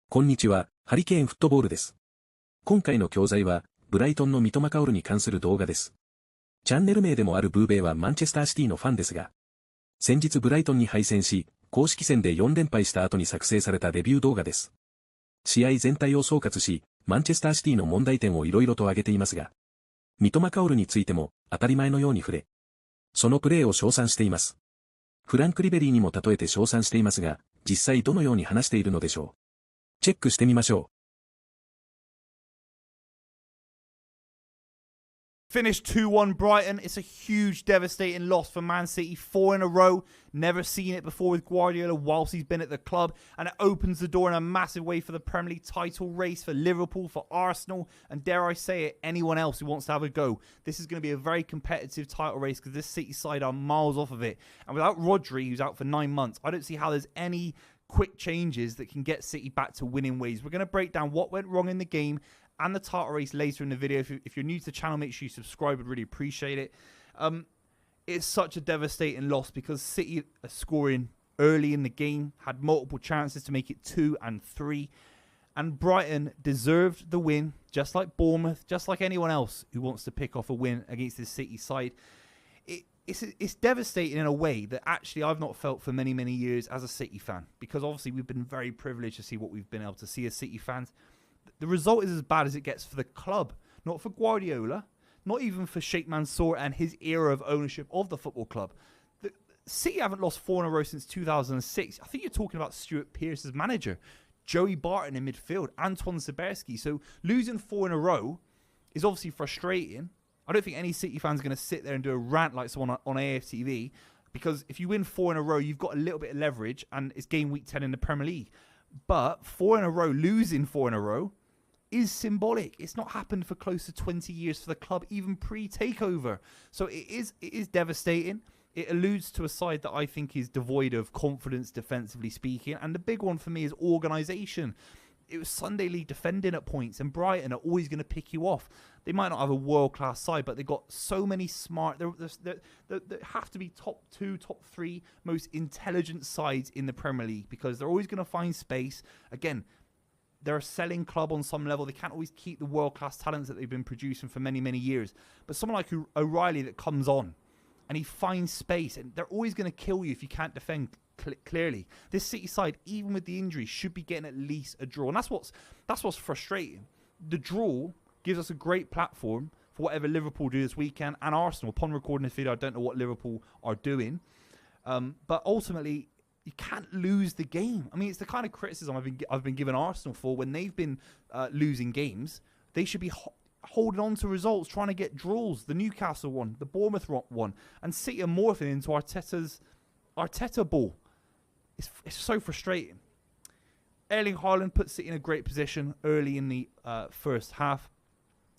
こんにちは、ハリケーンフットボールです。今回の教材は、ブライトンの三笘薫に関する動画です。チャンネル名でもあるブーベイはマンチェスターシティのファンですが、先日ブライトンに敗戦し、公式戦で4連敗した後に作成されたレビュー動画です。試合全体を総括し、マンチェスターシティの問題点をいろいろと挙げていますが、三笘薫についても当たり前のように触れ、そのプレーを称賛しています。フランク・リベリーにも例えて称賛していますが、実際どのように話しているのでしょう。チェックしてみましょう。Finished 2-1 Brighton. It's a huge, devastating loss for Man City. 4 in a row. Never seen it before with Guardiola whilst he's been at the club. And it opens the door in a massive way for the Premier League title race, for Liverpool, for Arsenal, and dare I say it, anyone else who wants to have a go. This is going to be a very competitive title race because this City side are miles off of it. And without Rodri, who's out for 9 months, I don't see how there's any quick changes that can get City back to winning ways. We're going to break down what went wrong in the game and the title race later in the video. If you're new to the channel, make sure you subscribe. I'd really appreciate it. It's such a devastating loss because City are scoring early in the game, had multiple chances to make it 2 and 3. And Brighton deserved the win, just like Bournemouth, just like anyone else who wants to pick off a win against this City side. It's devastating in a way that actually I've not felt for many, many years as a City fan. Because obviously we've been very privileged to see what we've been able to see as City fans. The result is as bad as it gets for the club. Not for Guardiola. Not even for Sheikh Mansour and his era of ownership of the football club. The City haven't lost 4 in a row since 2006. I think you're talking about Stuart Pearce as manager. Joey Barton in midfield. Antoine Sebersky. So losing 4 in a row is obviously frustrating. I don't think any City fan is going to sit there and do a rant like someone on AFTV, because if you win 4 in a row, you've got a little bit of leverage, and it's game week 10 in the Premier League. But 4 in a row, losing 4 in a row, is symbolic. It's not happened for close to 20 years for the club, even pre-takeover. So it is devastating. It alludes to a side that I think is devoid of confidence defensively speaking, and the big one for me is organisation. It was Sunday League defending at points, and Brighton are always going to pick you off. They might not have a world-class side, but they've got so many smart... They have to be top 2, top 3 most intelligent sides in the Premier League, because they're always going to find space. Again, they're a selling club on some level. They can't always keep the world-class talents that they've been producing for many, many years. But someone like O'Reilly that comes on, and he finds space, and they're always going to kill you if you can't defend clearly. This City side, even with the injury, should be getting at least a draw, and that's what's frustrating. The draw gives us a great platform for whatever Liverpool do this weekend, and Arsenal. Upon recording this video, I don't know what Liverpool are doing, but ultimately you can't lose the game. I mean, it's the kind of criticism I've been giving Arsenal for when they've been losing games. They should be holding on to results, trying to get draws. The Newcastle one, the Bournemouth one, and City are morphing into Arteta ball. It's so frustrating. Erling Haaland puts City in a great position early in the first half.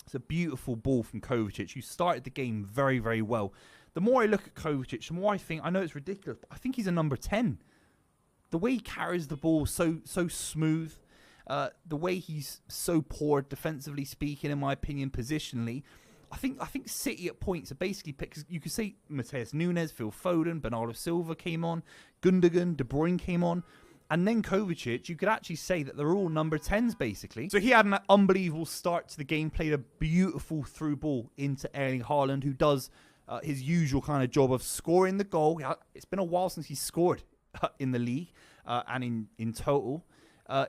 It's a beautiful ball from Kovacic, who started the game very, very well. The more I look at Kovacic, the more I think, I know it's ridiculous, but I think he's a number 10. The way he carries the ball so smooth, the way he's so poor defensively speaking, in my opinion, positionally. I think City at points are basically picked. You could say Mateus Nunes, Phil Foden, Bernardo Silva came on, Gundogan, De Bruyne came on, and then Kovacic. You could actually say that they're all number 10s basically. So he had an unbelievable start to the game, played a beautiful through ball into Erling Haaland, who does his usual kind of job of scoring the goal. It's been a while since he's scored in the league and in total.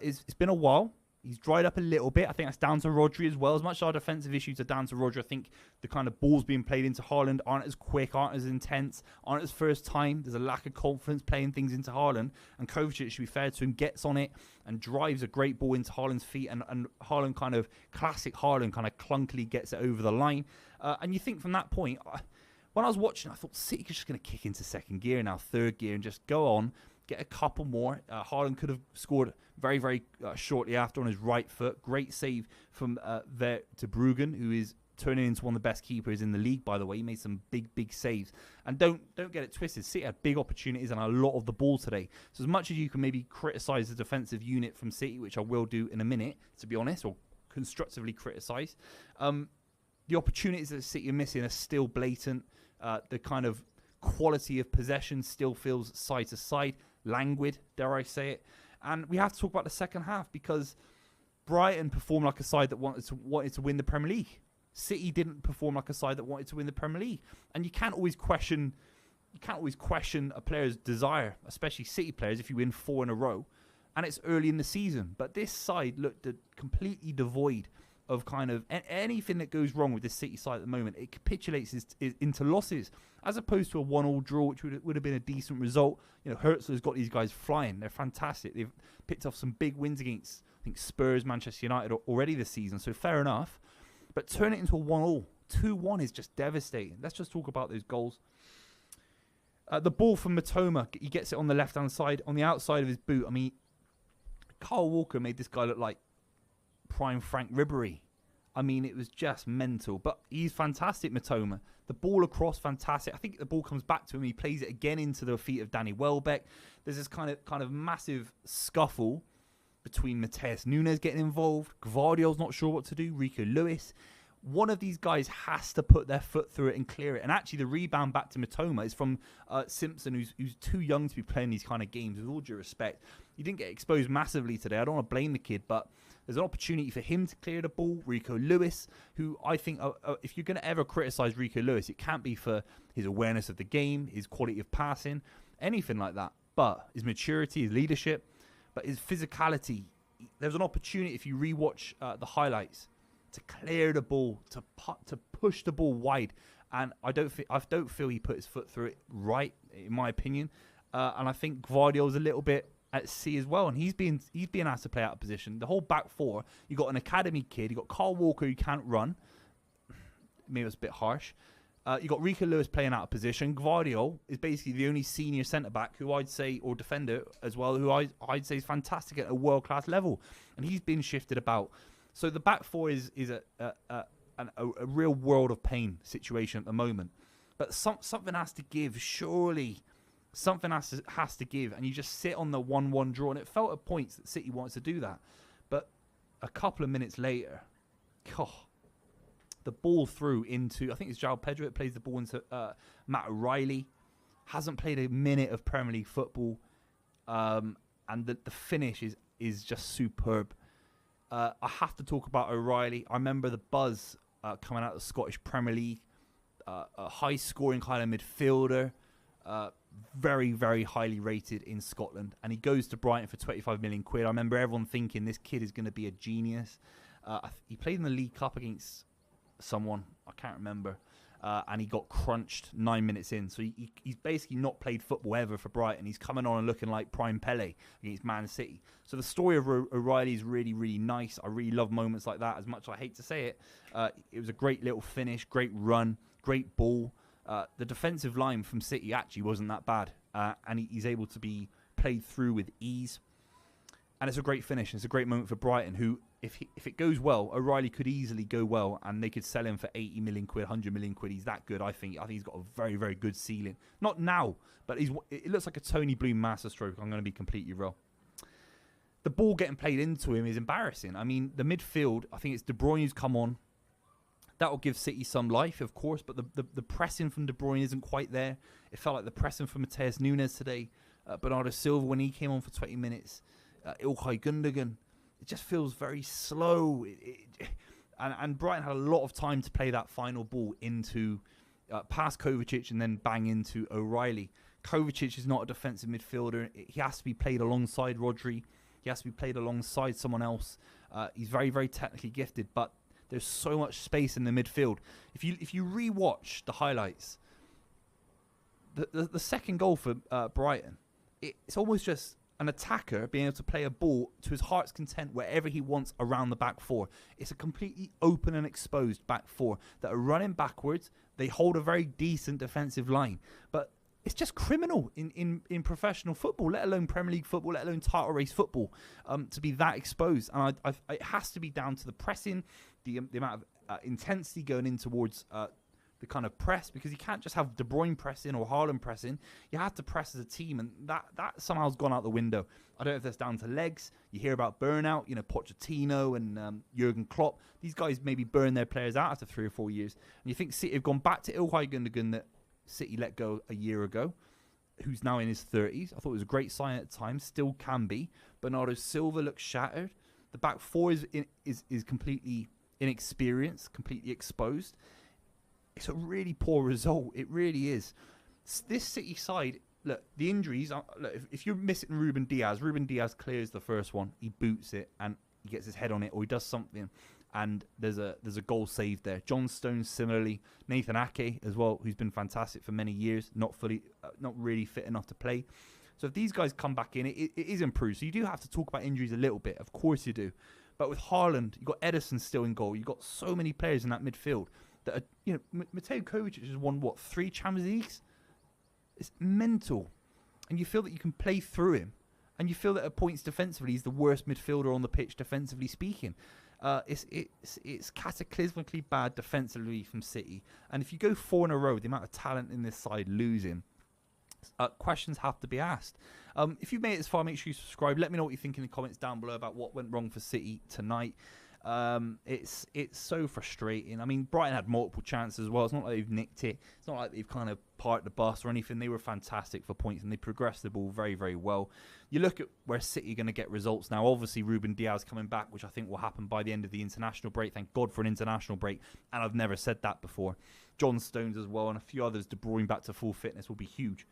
It's been a while. He's dried up a little bit. I think that's down to Rodri as well. As much as our defensive issues are down to Rodri, I think the kind of balls being played into Haaland aren't as quick, aren't as intense, aren't as first time. There's a lack of confidence playing things into Haaland. And Kovacic, to be fair to him, gets on it and drives a great ball into Haaland's feet. And Haaland kind of, classic Haaland, kind of clunkily gets it over the line. And you think from that point, when I was watching, I thought City is just going to kick into second gear now, third gear, and just go on. Get a couple more. Haaland could have scored very, very shortly after on his right foot. Great save from De Bruyne, who is turning into one of the best keepers in the league, by the way. He made some big saves. And don't get it twisted. City had big opportunities and a lot of the ball today. So as much as you can maybe criticise the defensive unit from City, which I will do in a minute, to be honest, or constructively criticise, the opportunities that City are missing are still blatant. The kind of quality of possession still feels side to side, languid, dare I say it. And we have to talk about the second half because Brighton performed like a side that wanted to win the Premier League. City didn't perform like a side that wanted to win the Premier League. And you can't always question a player's desire, especially City players, if you win 4 in a row. And it's early in the season. But this side looked completely devoid of kind of anything that goes wrong with this City side at the moment. It capitulates into losses, as opposed to a 1-1 draw, which would have been a decent result. You know, Herzl's got these guys flying. They're fantastic. They've picked off some big wins against, I think, Spurs, Manchester United already this season. So fair enough. But turn it into a 1-1. 2-1 is just devastating. Let's just talk about those goals. The ball from Mitoma, he gets it on the left-hand side, on the outside of his boot. I mean, Kyle Walker made this guy look like prime Frank Ribery. I mean, it was just mental. But he's fantastic, Mitoma. The ball across, fantastic. I think the ball comes back to him. He plays it again into the feet of Danny Welbeck. There's this kind of massive scuffle between Matheus Nunes getting involved. Gvardiol's not sure what to do. Rico Lewis. One of these guys has to put their foot through it and clear it. And actually, the rebound back to Mitoma is from Simpson, who's too young to be playing these kind of games, with all due respect. He didn't get exposed massively today. I don't want to blame the kid, but there's an opportunity for him to clear the ball. Rico Lewis, who I think, if you're going to ever criticize Rico Lewis, it can't be for his awareness of the game, his quality of passing, anything like that. But his maturity, his leadership, but his physicality. There's an opportunity, if you rewatch the highlights, to clear the ball, to push the ball wide, and I don't feel he put his foot through it right, in my opinion. And I think Gvardiol's a little bit at sea as well, and he's being asked to play out of position. The whole back four, you got an academy kid, you got Kyle Walker who can't run. Maybe it was a bit harsh. You got Rico Lewis playing out of position. Gvardiol is basically the only senior centre back who I'd say, or defender as well, who I'd say is fantastic at a world class level, and he's been shifted about. So the back four is a real world of pain situation at the moment. But something has to give, surely. Something has to give. And you just sit on the 1-1 draw. And it felt at points that City wants to do that. But a couple of minutes later, the ball through into, I think it's João Pedro that plays the ball into Matt O'Reilly. Hasn't played a minute of Premier League football. And the finish is just superb. I have to talk about O'Reilly. I remember the buzz coming out of the Scottish Premier League. A high-scoring kind of midfielder. Very, very highly rated in Scotland. And he goes to Brighton for 25 million quid. I remember everyone thinking this kid is going to be a genius. He played in the League Cup against someone. I can't remember. And he got crunched 9 minutes in. So he's basically not played football ever for Brighton. He's coming on and looking like prime Pele against Man City. So the story of O'Reilly is really, really nice. I really love moments like that, as much as I hate to say it. It was a great little finish, great run, great ball. The defensive line from City actually wasn't that bad. And he's able to be played through with ease. And it's a great finish. It's a great moment for Brighton, who, if it goes well, O'Reilly could easily go well, and they could sell him for 80 million quid, 100 million quid. He's that good, I think. I think he's got a very, very good ceiling. Not now, but it looks like a Tony Bloom masterstroke. I'm going to be completely real. The ball getting played into him is embarrassing. I mean, the midfield, I think it's De Bruyne who's come on. That will give City some life, of course, but the pressing from De Bruyne isn't quite there. It felt like the pressing from Matheus Nunes today. Bernardo Silva, when he came on for 20 minutes. Ilkay Gundogan. It just feels very slow. And Brighton had a lot of time to play that final ball into past Kovacic and then bang into O'Reilly. Kovacic is not a defensive midfielder. He has to be played alongside Rodri. He has to be played alongside someone else. He's very, very technically gifted, but there's so much space in the midfield. If you rewatch the highlights, the second goal for Brighton, it's almost just an attacker being able to play a ball to his heart's content wherever he wants around the back four. It's a completely open and exposed back four that are running backwards. They hold a very decent defensive line. But it's just criminal in professional football, let alone Premier League football, let alone title race football, to be that exposed. And it has to be down to the pressing, the amount of intensity going in towards the kind of press, because you can't just have De Bruyne pressing or Haaland pressing. You have to press as a team, and that somehow has gone out the window. I don't know if that's down to legs. You hear about burnout, Pochettino and Jurgen Klopp. These guys maybe burn their players out after 3 or 4 years. And you think City have gone back to Ilkay Gundogan that City let go a year ago. who's now in his 30s. I thought it was a great sign at the time, still can be. Bernardo Silva looks shattered. The back four is completely inexperienced, completely exposed. It's a really poor result. It really is. This City side, look, the injuries, look, if you're missing Ruben Diaz clears the first one. He boots it and he gets his head on it, or he does something, and there's a goal saved there. John Stones similarly, Nathan Ake as well, who's been fantastic for many years, not really fit enough to play. So if these guys come back in, it is improved. So you do have to talk about injuries a little bit, of course you do. But with Haaland, you've got Ederson still in goal. You've got so many players in that midfield that are, you know, Mateo Kovacic has won, 3 Champions Leagues? It's mental. And you feel that you can play through him. And you feel that at points defensively, he's the worst midfielder on the pitch, defensively speaking. It's cataclysmically bad defensively from City. And if you go 4 in a row, the amount of talent in this side losing, questions have to be asked. If you've made it this far, make sure you subscribe. Let me know what you think in the comments down below about what went wrong for City tonight. It's so frustrating. I mean, Brighton had multiple chances as well. It's not like they've nicked it. It's not like they've kind of parked the bus or anything. They were fantastic for points and they progressed the ball very, very well. You look at where City are going to get results now. Obviously, Ruben Diaz coming back, which I think will happen by the end of the international break. Thank God for an international break. And I've never said that before. John Stones as well and a few others. De Bruyne back to full fitness will be huge.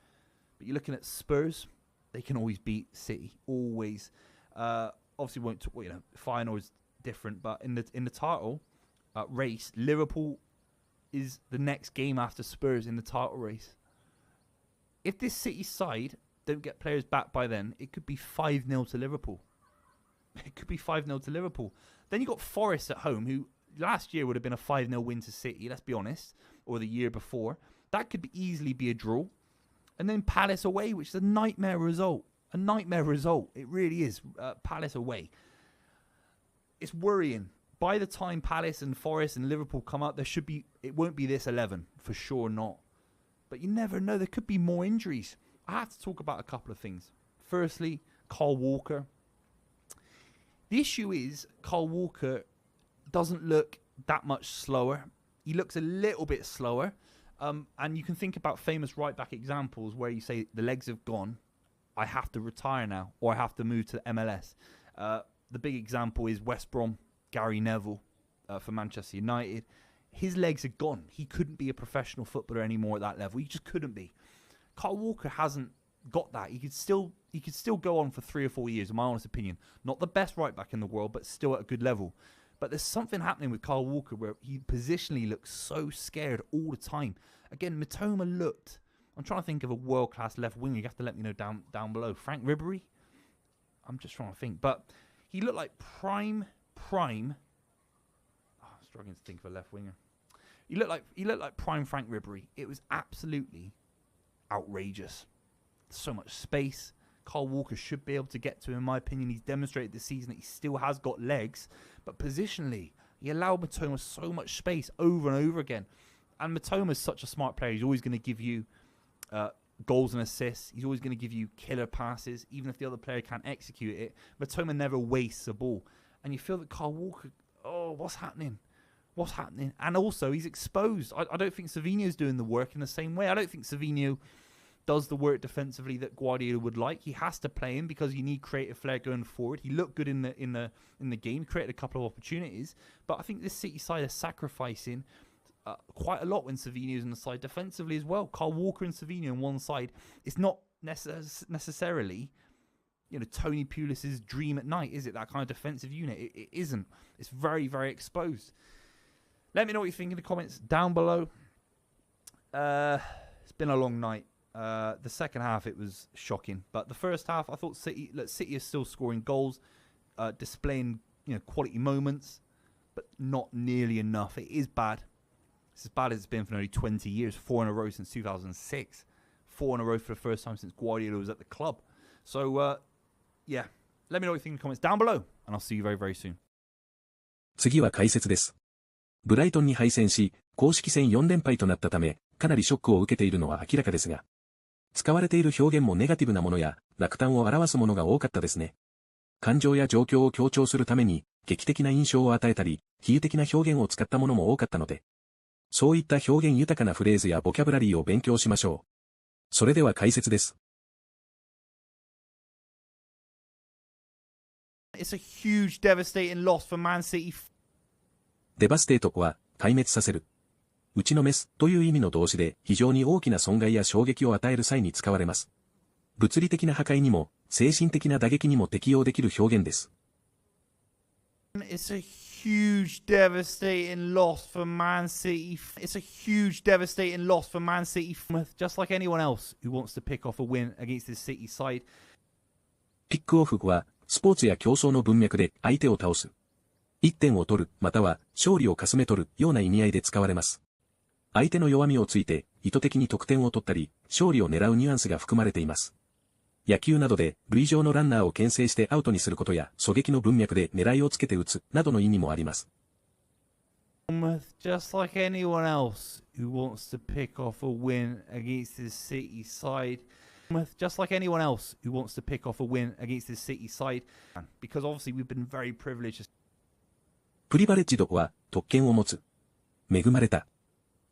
But you're looking at Spurs. They can always beat City. Always. Obviously, won't talk, you know, final is different, but in the title race, Liverpool is the next game after Spurs in the title race. If this City side don't get players back by then, it could be 5-0 to Liverpool. It could be 5-0 to Liverpool. Then you got Forest at home, who last year would have been a 5-0 win to City, let's be honest, or the year before. That could easily be a draw. And then Palace away, which is a nightmare result. A nightmare result. It really is. Palace away. It's worrying. By the time Palace and Forest and Liverpool come out, it won't be this 11. For sure not. But you never know. There could be more injuries. I have to talk about a couple of things. Firstly, Kyle Walker. The issue is Kyle Walker doesn't look that much slower. He looks a little bit slower. And you can think about famous right-back examples where you say, the legs have gone, I have to retire now, or I have to move to MLS. The big example is West Brom, Gary Neville for Manchester United. His legs are gone. He couldn't be a professional footballer anymore at that level. He just couldn't be. Kyle Walker hasn't got that. He could still go on for 3 or 4 years, in my honest opinion. Not the best right-back in the world, but still at a good level. But there's something happening with Kyle Walker where he positionally looks so scared all the time. Again, Mitoma looked... I'm trying to think of a world-class left winger. You have to let me know down below. Frank Ribery? I'm just trying to think. But he looked like prime... I'm struggling to think of a left winger. He looked like prime Frank Ribery. It was absolutely outrageous. So much space. Kyle Walker should be able to get to him, in my opinion. He's demonstrated this season that he still has got legs. But positionally, he allowed Mitoma so much space over and over again. And Mitoma's such a smart player. He's always going to give you goals and assists. He's always going to give you killer passes, even if the other player can't execute it. Mitoma never wastes a ball. And you feel that Kyle Walker, what's happening? What's happening? And also, he's exposed. I don't think Savinho's doing the work in the same way. I don't think Savinho does the work defensively that Guardiola would like. He has to play him because you need creative flair going forward. He looked good in the game, created a couple of opportunities, but I think this City side is sacrificing quite a lot when Savinho's on the side defensively as well. Kyle Walker and Savinho on one side. It's not necessarily, Tony Pulis's dream at night, is it? That kind of defensive unit. It isn't. It's very, very exposed. Let me know what you think in the comments down below. It's been a long night. The second half, it was shocking. But the first half, I thought City is still scoring goals, displaying quality moments, but not nearly enough. It is bad. It's as bad as it's been for nearly 20 years. 4 in a row since 2006. 4 in a row for the first time since Guardiola was at the club. So, yeah. Let me know what you think in the comments down below. And I'll see you very, very soon. 次は解説です。ブライトンに敗戦し、公式戦4連敗となったため、かなりショックを受けているのは明らかですが、使われている表現もネガティブなものや、落胆を表すものが多かったですね。感情や状況を強調するために、劇的な印象を与えたり、比喩的な表現を使ったものも多かったので、そういった表現豊かなフレーズやボキャブラリーを勉強しましょう。それでは解説です。It's a huge devastating loss for Man City. デバステートは、壊滅させる。打ちのめすという意味の動詞で非常に大きな損害や衝撃を与える際に使われます。物理的な破壊にも、精神的な打撃にも適用できる表現です。It's a huge devastating loss for Man City. It's a huge devastating loss for Man City. Just like anyone else who wants to pick off a win against this City side. ピックオフは、スポーツや競争の文脈で相手を倒す。1点を取る、または勝利をかすめ取るような意味合いで使われます。相手の弱みをついて意図的に得点を取ったり、勝利を狙うニュアンスが含まれています。野球などで塁上のランナーを牽制してアウトにすることや狙撃の文脈で狙いをつけて打つなどの意味もあります。Just like anyone else who wants to pick off a win against this City side. Just like anyone else who wants to pick off a win against this City side. Because obviously we've been very privileged. プリバレッジドは特権を持つ。恵まれた。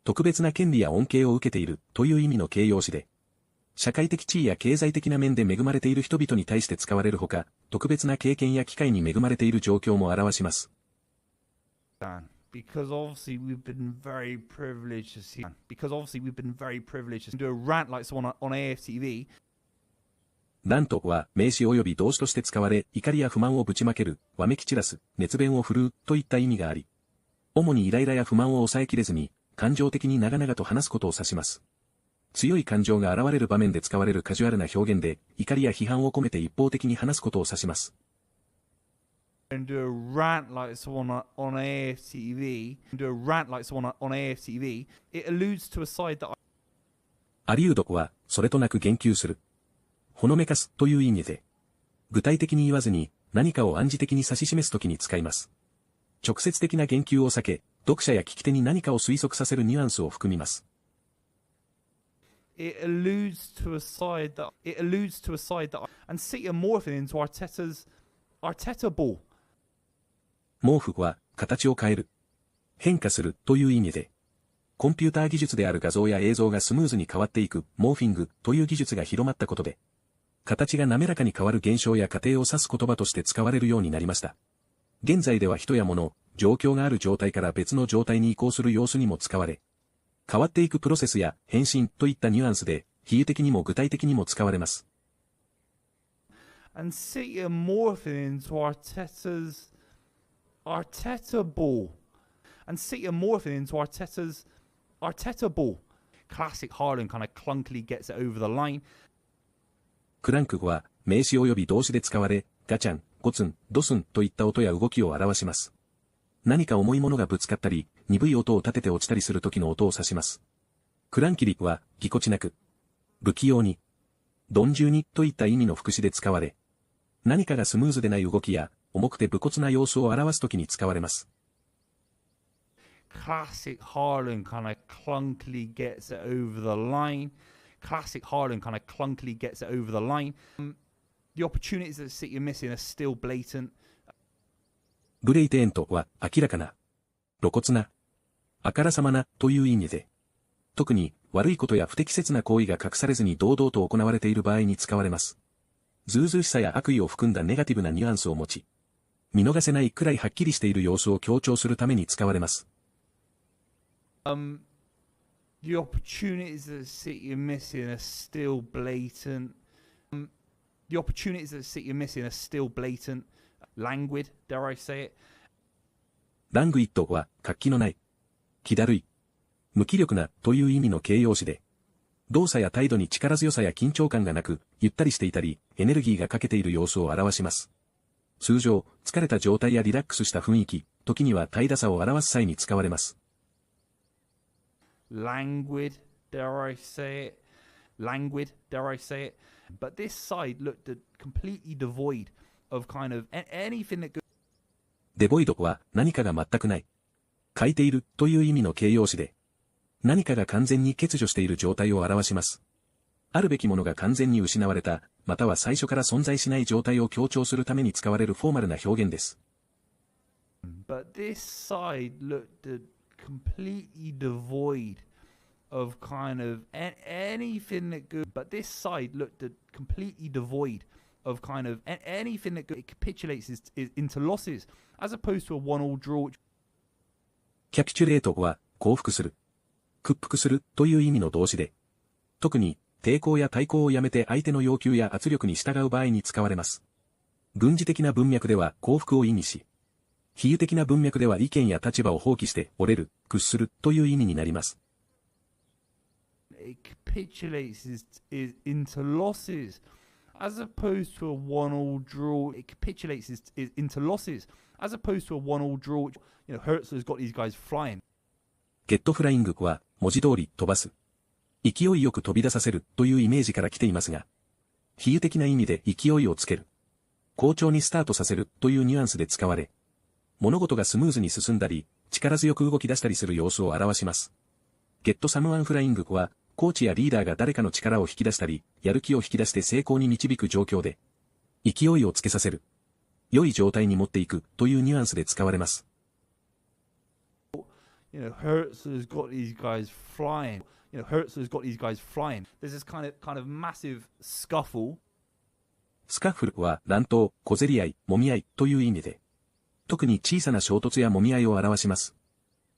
特別な権利や恩恵を受けているという意味の形容詞で、社会的地位や経済的な面で恵まれている人々に対して使われるほか、特別な経験や機会に恵まれている状況も表します。Because obviously we've been very privileged to see. Because obviously we've been very privileged to do a rant like someone on AFTV. ラントは名詞及び動詞として使われ、怒りや不満をぶちまける、わめき散らす、熱弁を振るうといった意味があり、主にイライラや不満を抑えきれずに、感情的に長々と話すことを指します。強い感情が現れる場面で使われるカジュアルな表現で、怒りや批判を込めて一方的に話すことを指します。And do a rant like someone on AFTV. Do a rant like someone on AFTV. It alludes to a side that. アリュードは、それとなく言及する。ほのめかすという意味で、具体的に言わずに何かを暗示的に指し示すときに使います。直接的な言及を避け、読者や聞き手に何かを推測させるニュアンスを含みます。It alludes to a side that. It alludes to a side that. And City are morphing into Arteta ball. モーフは形を変える、変化するという意味で、コンピューター技術である画像や映像がスムーズに変わっていくモーフィングという技術が広まったことで、形が滑らかに変わる現象や過程を指す言葉として使われるようになりました。現在では人や物、状況がある状態から別の状態に移行する様子にも使われ、変わっていくプロセスや変身といったニュアンスで、比喩的にも具体的にも使われます。And City are morphing into Arteta ball. And City are morphing into Arteta ball. Classic Haaland kind of clunkily gets it over the line. クランクは名詞及び動詞で使われ、ガチャン、ゴツン、ドスンといった音や動きを表します。何か重いものがぶつかったり、鈍い音を立てて落ちたりする時の音を指します。クランキリはぎこちなく、不器用に、鈍重にといった意味の副詞で使われ、何かがスムーズでない動きや、重くて武骨な様子を表すときに使われます。Classic Haaland kind of clunkily gets it over the line. Classic Haaland kind of clunkily gets it over the line. The opportunities that City are missing are still blatant. ブレイテントは明らかな、露骨な、あからさまなという意味で、特に悪いことや不適切な行為が隠されずに堂々と行われている場合に使われます。ずうずうしさや悪意を含んだネガティブなニュアンスを持ち、見逃せないくらいはっきりしている様子を強調するために使われます。The opportunities that City are missing are still blatant. The opportunities that City are missing are still blatant. Languid, dare I say it. ラングイットは活気のない、気だるい、無気力なという意味の形容詞で、動作や態度に力強さや緊張感がなく、ゆったりしていたり、エネルギーが欠けている様子を表します。通常、疲れた状態やリラックスした雰囲気、時には怠惰さを表す際に使われます。Languid, dare I say it. Languid, dare I say it. But this side looked completely devoid of kind of anything that. デボイドは何かが全くない。欠いているという意味の形容詞で、何かが完全に欠如している状態を表します。あるべきものが完全に失われた、または最初から存在しない状態を強調するために使われるフォーマルな表現です。But this side looked completely devoid of kind of anything that good. But this side looked completely devoid of kind of anything that good. It capitulates into losses as opposed to a 1-all draw. キャピチュレートは降伏する、屈服するという意味の動詞で、特に抵抗や対抗をやめて相手の要求や圧力に従う場合に使われます。軍事的な文脈では降伏を意味し、比喩的な文脈では意見や立場を放棄して折れる、屈するという意味になります。It capitulates into losses as opposed to a 1-all draw. It capitulates into losses as opposed to a 1-all draw. You know, Hertzler's got these guys flying. ゲットフライングは文字通り飛ばす、勢いよく飛び出させるというイメージから来ていますが、比喩的な意味で勢いをつける、好調にスタートさせるというニュアンスで使われ、物事がスムーズに進んだり、力強く動き出したりする様子を表します。ゲットサムワンフライングは、コーチやリーダーが誰かの力を引き出したり、やる気を引き出して成功に導く状況で、勢いをつけさせる、良い状態に持っていくというニュアンスで使われます。You know, Hertzler's got these guys flying. You know, Hertzler's got these guys flying. There's this kind of massive scuffle. スカッフルは乱闘、小競り合い、揉み合いという意味で、特に小さな衝突や揉み合いを表します。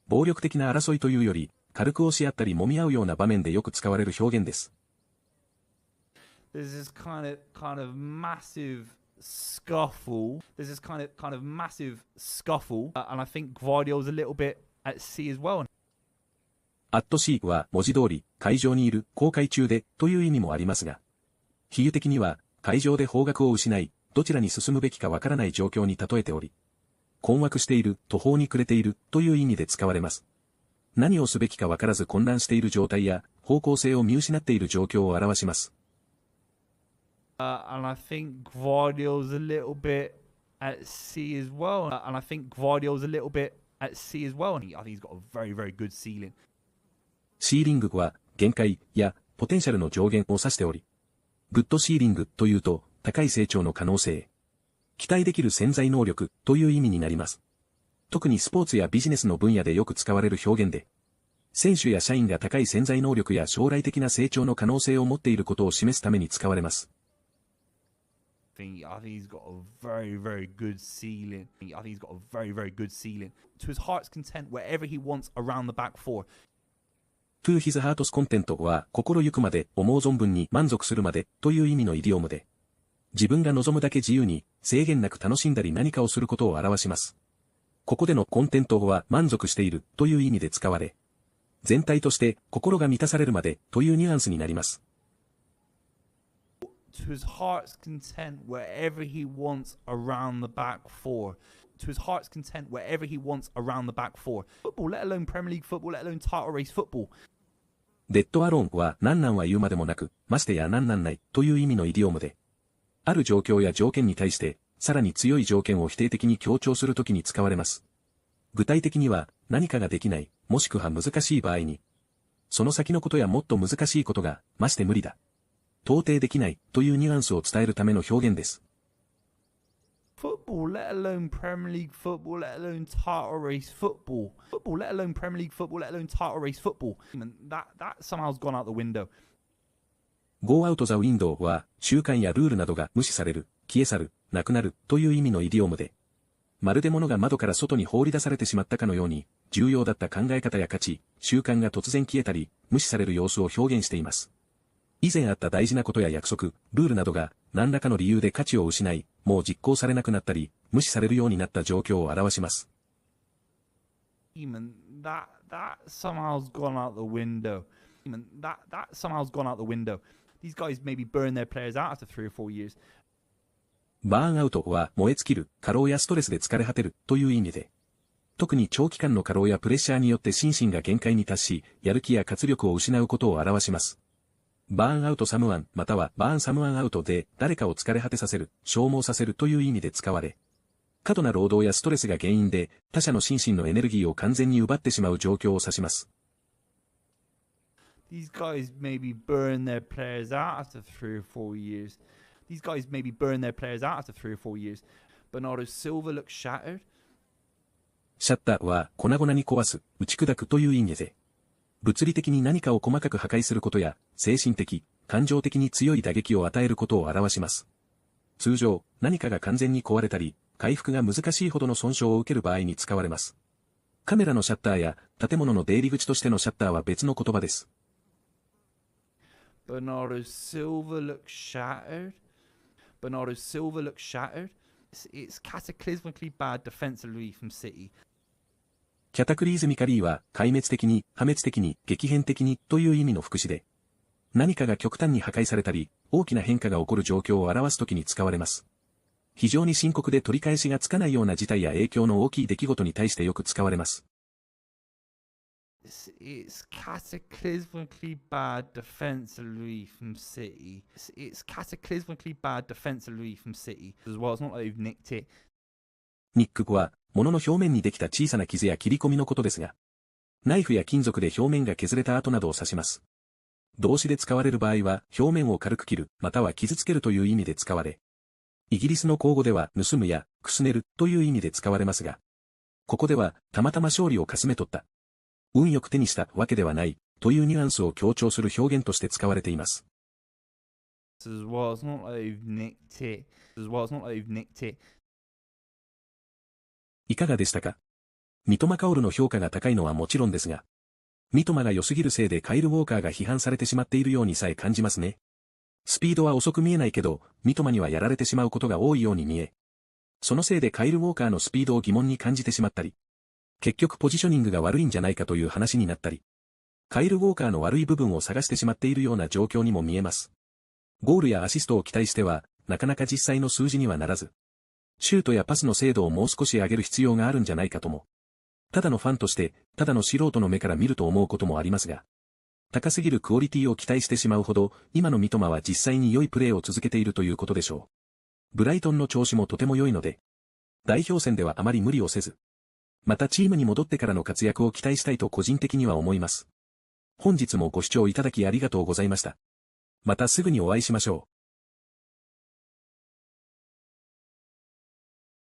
暴力的な争いというより、軽く押し合ったり揉み合うような場面でよく使われる表現です。There's this kind of massive scuffle. There's this kind of massive scuffle, and I think Guardiola's a little bit at sea as well. at sea は文字通り、海上にいる、航海中でという意味もありますが、比喩的には、海上で方角を失い、どちらに進むべきかわからない状況に例えており、困惑している、途方に暮れているという意味で使われます。何をすべきかわからず混乱している状態や、方向性を見失っている状況を表します。And I think Guardiola's a little bit at sea as well. And I think Guardiola's a little bit at sea as well. And I think he's got a very, very good ceiling. シーリングは、限界や、ポテンシャルの上限を指しており、グッドシーリングというと、高い成長の可能性。期待できる潜在能力という意味になります。特にスポーツやビジネスの分野でよく使われる表現で、選手や社員が高い潜在能力や将来的な成長の可能性を持っていることを示すために使われます。I think he's got a very, very good ceiling. I think he's got a very, very good ceiling. To his heart's content wherever he wants around the back four. To his heart's content は心ゆくまで思う存分に満足するまでという意味のイディオムで、自分が望むだけ自由に制限なく楽しんだり何かをすることを表します。ここでのコンテントは満足しているという意味で使われ、全体として心が満たされるまでというニュアンスになります。To his heart's content wherever he wants around the back four. To his heart's content wherever he wants around the back four. Football, let alone Premier League football, let alone title race football. デッドアローンは何なんは言うまでもなく、ましてや何なんないという意味のイディオムで、ある状況や条件に対して、さらに強い条件を否定的に強調するときに使われます。具体的には、何かができない、もしくは難しい場合に、その先のことやもっと難しいことが、まして無理だ。到底できないというニュアンスを伝えるための表現です。Football, let alone Premier League football, let alone title race football. Football, let alone Premier League football, let alone title race football. That somehow's gone out the window. Go out the window は習慣やルールなどが無視される、消え去る、なくなるという意味のイディオムで、まるで物が窓から外に放り出されてしまったかのように、重要だった考え方や価値、習慣が突然消えたり、無視される様子を表現しています。以前あった大事なことや約束、ルールなどが何らかの理由で価値を失い、もう実行されなくなったり、無視されるようになった状況を表します。That somehow's gone out the window. That somehow's gone out the window. These guys maybe burn their players out after 3 or 4 years. バーンアウトは燃え尽きる、過労やストレスで疲れ果てるという意味で、特に長期間の過労やプレッシャーによって心身が限界に達し、やる気や活力を失うことを表します。バーンアウトサムワンまたはバーンサムワンアウトで誰かを疲れ果てさせる、消耗させるという意味で使われ、過度な労働やストレスが原因で他者の心身のエネルギーを完全に奪ってしまう状況を指します。These guys maybe burn their players out after 3 or 4 years. These guys maybe burn their players out after 3 or 4 years. Bernardo Silva looks shattered. シャッターは粉々に壊す、打ち砕くという意味で、物理的に何かを細かく破壊することや、精神的、感情的に強い打撃を与えることを表します。通常、何かが完全に壊れたり、回復が難しいほどの損傷を受ける場合に使われます。カメラのシャッターや建物の出入り口としてのシャッターは別の言葉です。Bernardo's silver looks shattered. Bernardo's silver looks shattered. It's cataclysmically bad defensively from City. キャタクリーズミカリーは壊滅的に、破滅的に、激変的にという意味の副詞で、何かが極端に破壊されたり、大きな変化が起こる状況を表すときに使われます。非常に深刻で取り返しがつかないような事態や影響の大きい出来事に対してよく使われます。It's cataclysmically bad defensively from City. It's cataclysmically bad defensively from City. As well, it's not like they've nicked it. ニック語は、物の表面にできた小さな傷や切り込みのことですが、ナイフや金属で表面が削れた跡などを指します。動詞で使われる場合は、表面を軽く切る、または傷つけるという意味で使われ、イギリスの口語では、盗むや、くすねるという意味で使われますが、ここでは、たまたま勝利をかすめ取った。運よく手にしたわけではない、というニュアンスを強調する表現として使われています。As well, it's not like they've nicked it. As well, it's not like they've nicked it. いかがでしたか？三笘薫の評価が高いのはもちろんですが、三笘が良すぎるせいでカイル・ウォーカーが批判されてしまっているようにさえ感じますね。スピードは遅く見えないけど、三笘にはやられてしまうことが多いように見え、そのせいでカイル・ウォーカーのスピードを疑問に感じてしまったり、結局ポジショニングが悪いんじゃないかという話になったり、カイル・ウォーカーの悪い部分を探してしまっているような状況にも見えます。ゴールやアシストを期待しては、なかなか実際の数字にはならず、シュートやパスの精度をもう少し上げる必要があるんじゃないかとも。ただのファンとして、ただの素人の目から見ると思うこともありますが、高すぎるクオリティを期待してしまうほど、今の三笘は実際に良いプレーを続けているということでしょう。ブライトンの調子もとても良いので、代表戦ではあまり無理をせず、またチームに戻ってからの活躍を期待したいと個人的には思います。本日もご視聴いただきありがとうございました。またすぐにお会いしましょう。